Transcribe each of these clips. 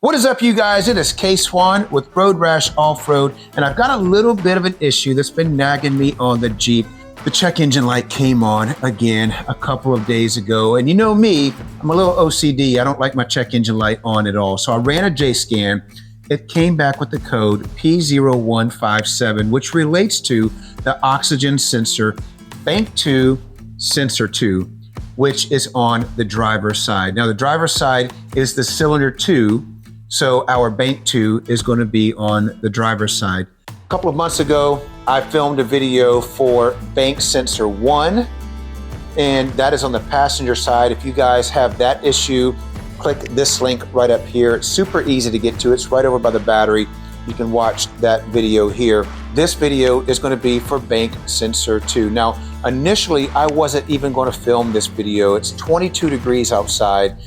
What is up, you guys? It is K Swan with Road Rash Off-Road, and I've got a little bit of an issue that's been nagging me on the Jeep. The check engine light came on again a couple of days ago, and you know me, I'm a little OCD. I don't like my check engine light on at all. So I ran a J-scan. It came back with the code P0157, which relates to the oxygen sensor, bank 2, sensor 2, which is on the driver's side. Now the driver's side is the cylinder 2, so our bank 2 is going to be on the driver's side. A couple of months ago, I filmed a video for bank sensor 1, and that is on the passenger side. If you guys have that issue, click this link right up here. It's super easy to get to. It's right over by the battery. You can watch that video here. This video is going to be for bank sensor 2. Now, initially, I wasn't even going to film this video. It's 22 degrees outside.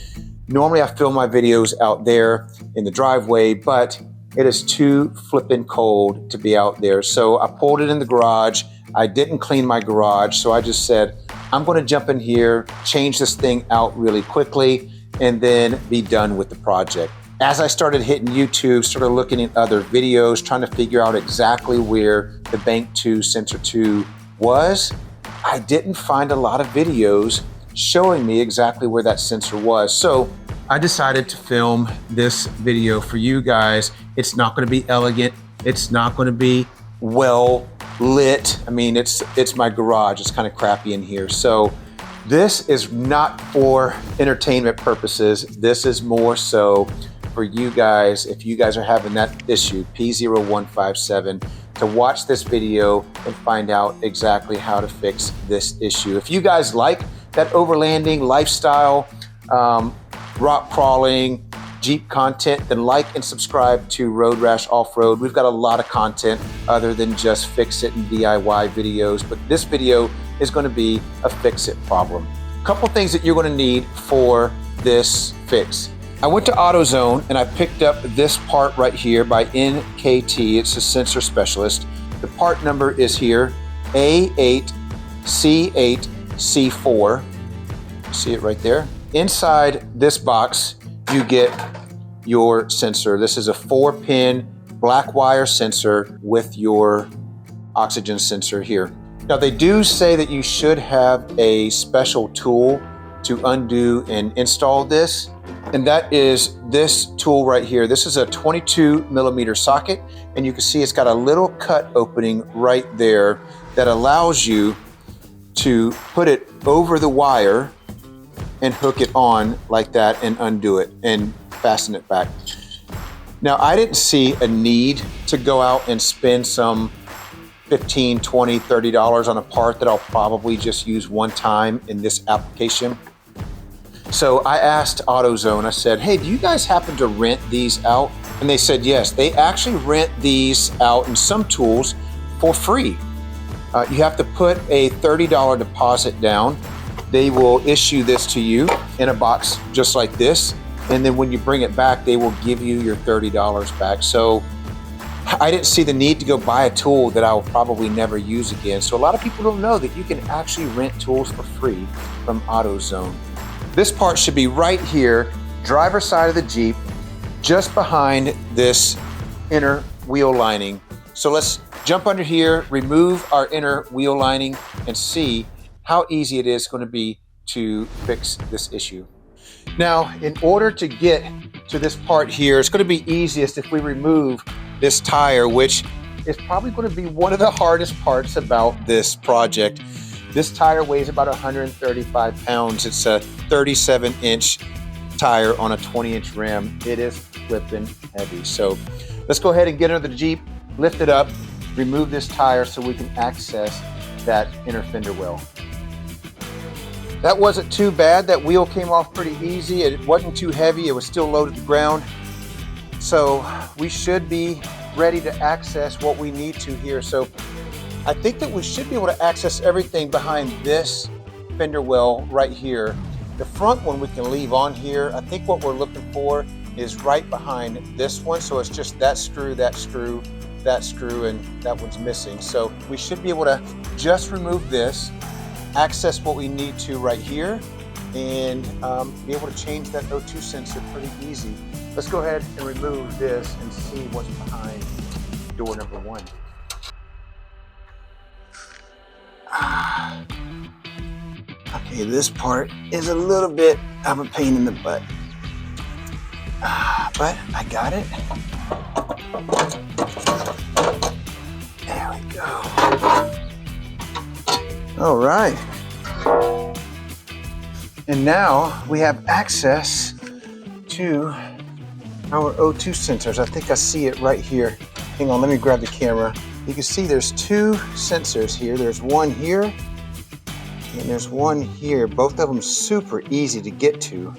Normally, I film my videos out there in the driveway, but it is too flippin' cold to be out there. So I pulled it in the garage. I didn't clean my garage, so I just said, I'm going to jump in here, change this thing out really quickly, and then be done with the project. As I started hitting YouTube, started looking at other videos, trying to figure out exactly where the bank 2 sensor 2 was, I didn't find a lot of videos showing me exactly where that sensor was. So I decided to film this video for you guys. It's not going to be elegant. It's not going to be well lit. I mean, it's my garage. It's kind of crappy in here. So this is not for entertainment purposes. This is more so for you guys, if you guys are having that issue, P0157, to watch this video and find out exactly how to fix this issue. If you guys like that overlanding lifestyle, rock crawling, Jeep content, then like and subscribe to Road Rash Off-Road. We've got a lot of content other than just fix it and DIY videos, but this video is going to be a fix it problem. A couple things that you're going to need for this fix. I went to AutoZone and I picked up this part right here by NKT. It's a sensor specialist. The part number is here, A8C8C4. See it right there? Inside this box, you get your sensor. This is a 4-pin black wire sensor with your oxygen sensor here. Now they do say that you should have a special tool to undo and install this, and that is this tool right here. This is a 22mm socket, and you can see it's got a little cut opening right there that allows you to put it over the wire and hook it on like that and undo it and fasten it back. Now, I didn't see a need to go out and spend some $15, $20, $30 on a part that I'll probably just use one time in this application. So I asked AutoZone, I said, hey, do you guys happen to rent these out? And they said, yes, they actually rent these out in some tools for free. You have to put a $30 deposit down. They will issue this to you in a box just like this. And then when you bring it back, they will give you your $30 back. So I didn't see the need to go buy a tool that I'll probably never use again. So a lot of people don't know that you can actually rent tools for free from AutoZone. This part should be right here, driver's side of the Jeep, just behind this inner wheel lining. So let's jump under here, remove our inner wheel lining, and see how easy it is going to be to fix this issue. Now, in order to get to this part here, it's going to be easiest if we remove this tire, which is probably going to be one of the hardest parts about this project. This tire weighs about 135 pounds. It's a 37-inch tire on a 20-inch rim. It is flipping heavy. So let's go ahead and get under the Jeep, lift it up, remove this tire so we can access that inner fender well. That wasn't too bad. That wheel came off pretty easy. It wasn't too heavy. It was still low to the ground. So we should be ready to access what we need to here. So I think that we should be able to access everything behind this fender well right here. The front one we can leave on here. I think what we're looking for is right behind this one. So it's just that screw, that screw, that screw, and that one's missing. So we should be able to just remove this, access what we need to right here, and be able to change that O2 sensor pretty easy. Let's go ahead and remove this and see what's behind door number 1. Okay, this part is a little bit of a pain in the butt, but I got it. There we go. All right. And now we have access to our O2 sensors. I think I see it right here. Hang on, let me grab the camera. You can see there's 2 sensors here. There's one here, and there's one here. Both of them super easy to get to.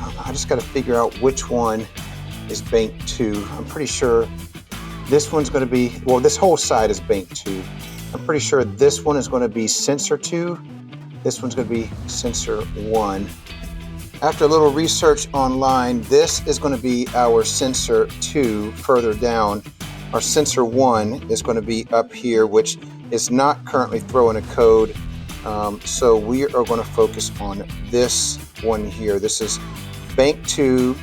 I just got to figure out which one is bank 2. I'm pretty sure this one's going to be, well, this whole side is bank 2. I'm pretty sure this one is going to be sensor 2. This one's going to be sensor 1. After a little research online, this is going to be our sensor 2 further down. Our sensor 1 is going to be up here, which is not currently throwing a code. So we are going to focus on this one here. This is bank 2,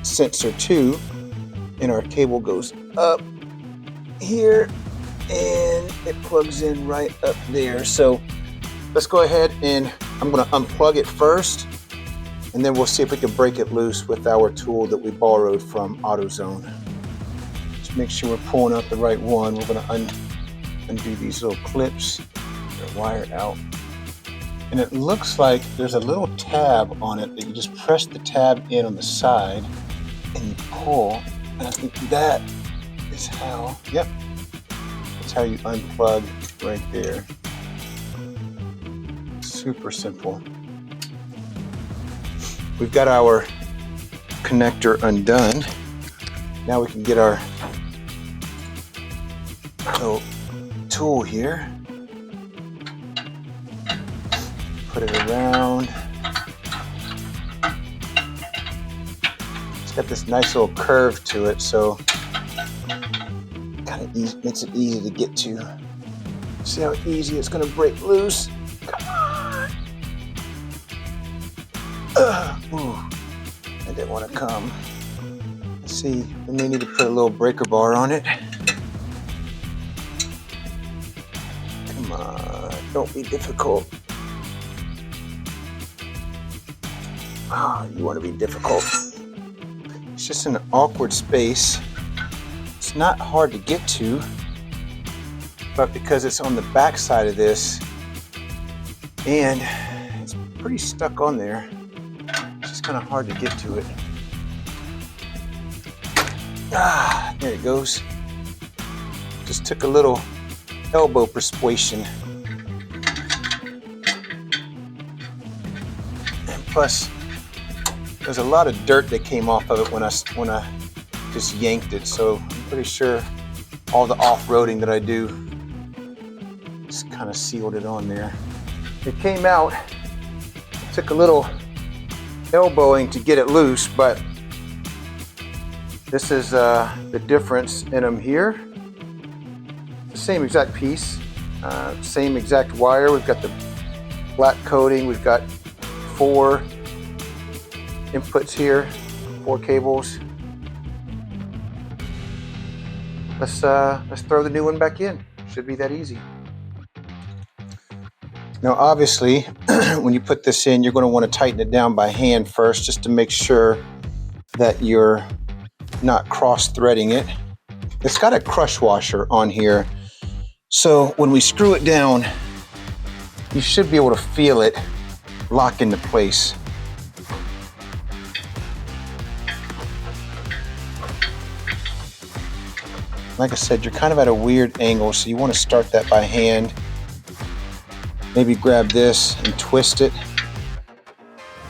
sensor 2, and our cable goes up here and it plugs in right up there. So let's go ahead and I'm going to unplug it first, and then we'll see if we can break it loose with our tool that we borrowed from AutoZone. Just make sure we're pulling out the right one. We're going to undo these little clips. They're wired out. And it looks like there's a little tab on it that you just press the tab in on the side and you pull. And I think that is how, yep, that's how you unplug right there. Super simple. We've got our connector undone. Now we can get our little tool here. Put it around. It's got this nice little curve to it, so kind of makes it easy to get to. See how easy it's going to break loose? Come on! Ooh, I didn't want to come. Let's see, we may need to put a little breaker bar on it. Come on, don't be difficult. You want to be difficult. It's just an awkward space. It's not hard to get to, but because it's on the back side of this and it's pretty stuck on there, it's just kind of hard to get to it. There it goes. Just took a little elbow persuasion. And plus, there's a lot of dirt that came off of it when I just yanked it, so I'm pretty sure all the off-roading that I do just kind of sealed it on there. It came out. It took a little elbowing to get it loose, but this is the difference in them here. The same exact piece, same exact wire. We've got the black coating. We've got 4 inputs here, 4 cables. Let's throw the new one back in. Should be that easy. Now, obviously, when you put this in, you're going to want to tighten it down by hand first, just to make sure that you're not cross-threading it. It's got a crush washer on here, so when we screw it down, you should be able to feel it lock into place. Like I said, you're kind of at a weird angle, so you want to start that by hand. Maybe grab this and twist it.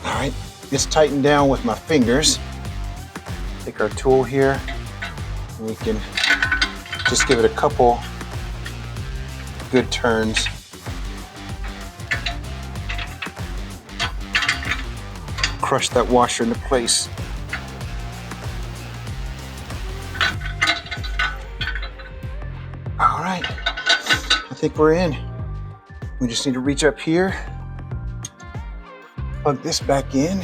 All right, it's tightened down with my fingers. Take our tool here, and we can just give it a couple good turns. Crush that washer into place. All right, I think we're in. We just need to reach up here, plug this back in,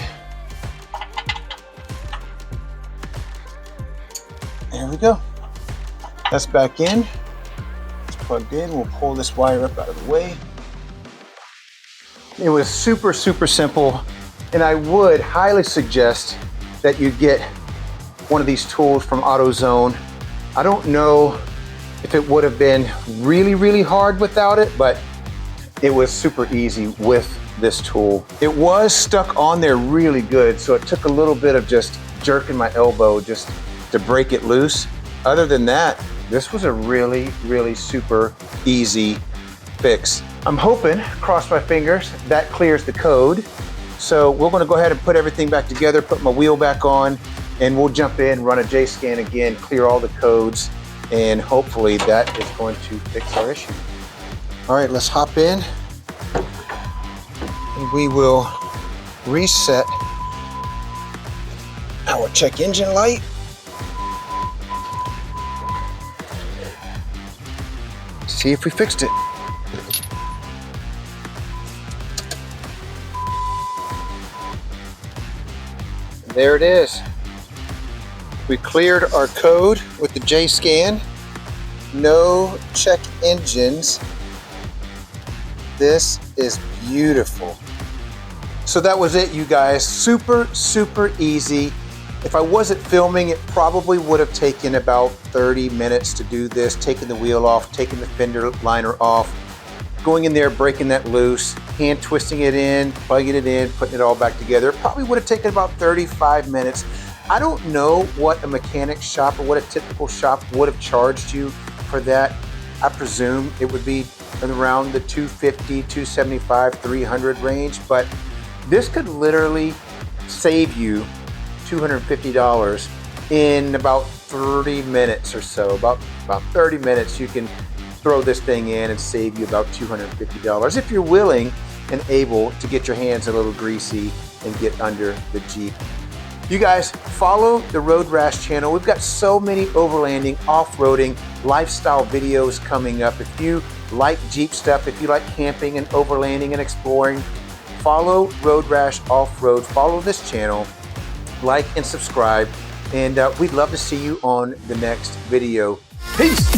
There we go. That's back in. It's plugged in. We'll pull this wire up out of the way. It was super, super simple. And I would highly suggest that you get one of these tools from AutoZone. I don't know if it would have been really, really hard without it, but it was super easy with this tool. It was stuck on there really good, so it took a little bit of just jerking my elbow just to break it loose. Other than that, this was a really, really super easy fix. I'm hoping, cross my fingers, that clears the code. So we're gonna go ahead and put everything back together, put my wheel back on, and we'll jump in, run a J-scan again, clear all the codes, and hopefully that is going to fix our issue. All right, let's hop in, and we will reset our check engine light. See if we fixed it. And there it is. We cleared our code with the J-scan. No check engines. This is beautiful. So that was it, you guys. Super, super easy. If I wasn't filming, it probably would have taken about 30 minutes to do this, taking the wheel off, taking the fender liner off, going in there, breaking that loose, hand twisting it in, plugging it in, putting it all back together. It probably would have taken about 35 minutes. I don't know what a mechanic shop or what a typical shop would have charged you for that. I presume it would be around the $250, $275, $300 range, but this could literally save you $250 in about 30 minutes or so. About 30 minutes you can throw this thing in and save you about $250 if you're willing and able to get your hands a little greasy and get under the Jeep. You guys, follow the Road Rash channel. We've got so many overlanding, off-roading, lifestyle videos coming up. If you like Jeep stuff, if you like camping and overlanding and exploring, follow Road Rash Off-Road. Follow this channel, like and subscribe, and we'd love to see you on the next video. Peace!